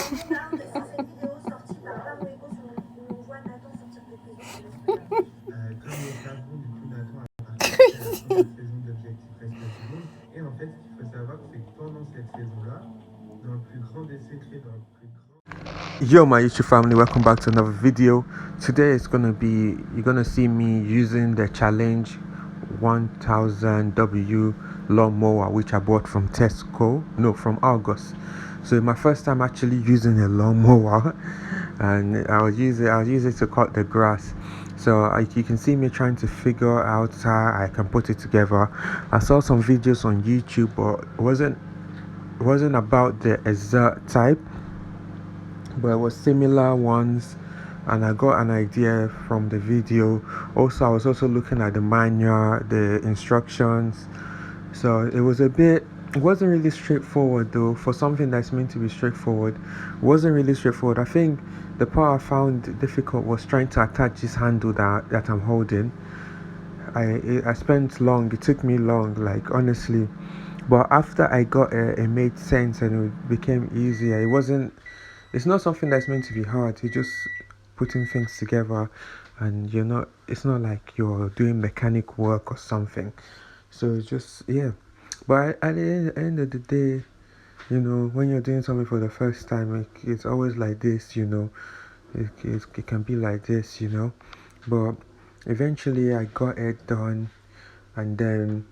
Comme nous savons, du coup, Nathan a participé à toute la saison d'Objectif Prestation. Et en fait, ce qu'il faut savoir, c'est que pendant cette saison-là, dans le plus grand des secrets, dans le plus grand... Yo, my YouTube family, welcome back to another video. Today it's gonna be, you're gonna see me using the challenge 1000W lawnmower, which I bought from Tesco, no, from August. So my first time actually using a lawnmower, and I'll use it to cut the grass. So you can see me trying to figure out how I can put it together. I saw some videos on YouTube, but it wasn't about the exact type, but it was similar ones, and I got an idea from the video. Also, I was also looking at the manual, the instructions. So it wasn't really straightforward though. For something that's meant to be straightforward, it wasn't really straightforward. I think the part I found difficult was trying to attach this handle that I'm holding. I spent long, it took me long, like honestly, but after I got it, it made sense and it became easier. It's not something that's meant to be hard. You're just putting things together, and it's not like you're doing mechanic work or something. So it's just, yeah. But at the end of the day, when you're doing something for the first time, it's always like this, it can be like this, but eventually I got it done, and then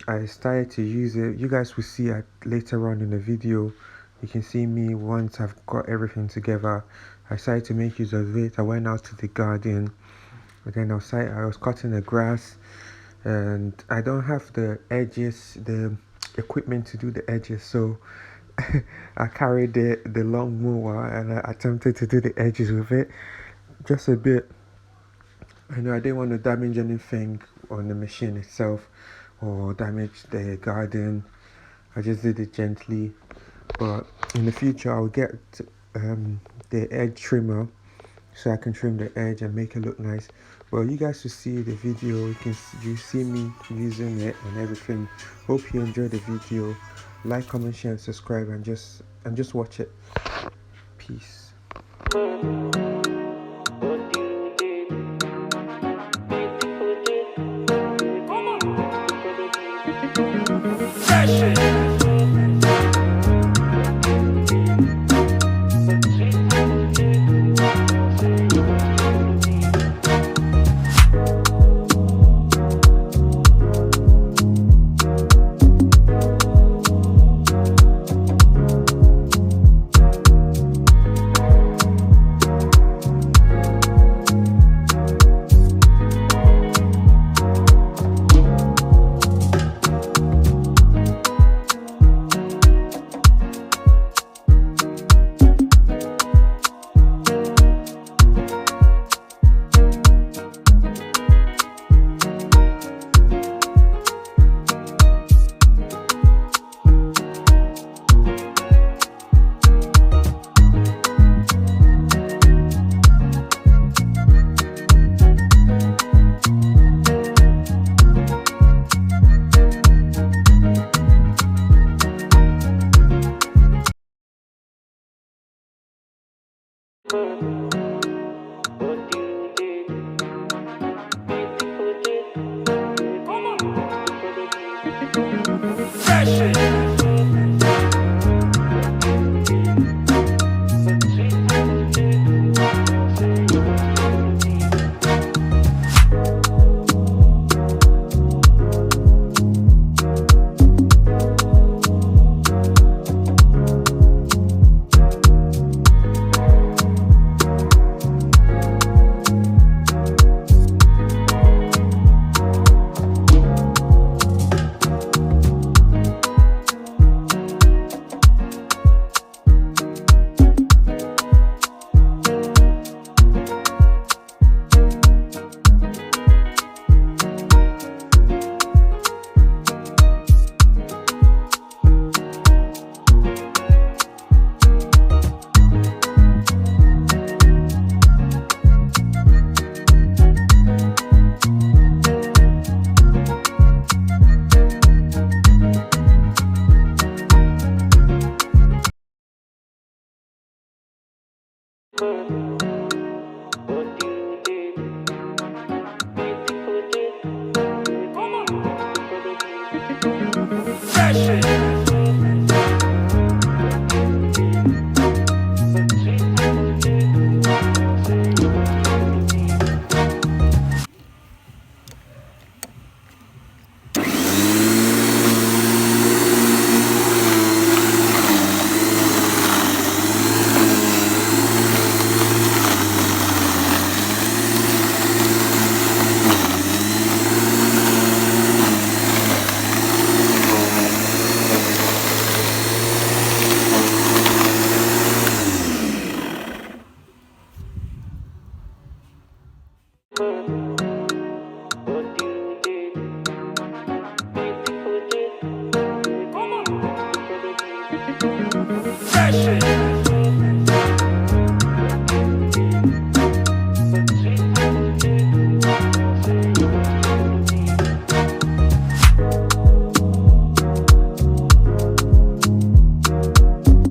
I started to use it. You guys will see it later on in the video. You can see me once I've got everything together. I started to make use of it. I went out to the garden, and then I was cutting the grass, and I don't have the equipment to do the edges, so I carried the lawnmower and I attempted to do the edges with it just a bit. I didn't want to damage anything on the machine itself or damage the garden. I just did it gently, but in the future I'll get the edge trimmer so I can trim the edge and make it look nice. Well, you guys will see the video. You see me using it and everything. Hope you enjoy the video. Like, comment, share, and subscribe, and just watch it. Peace. That shit.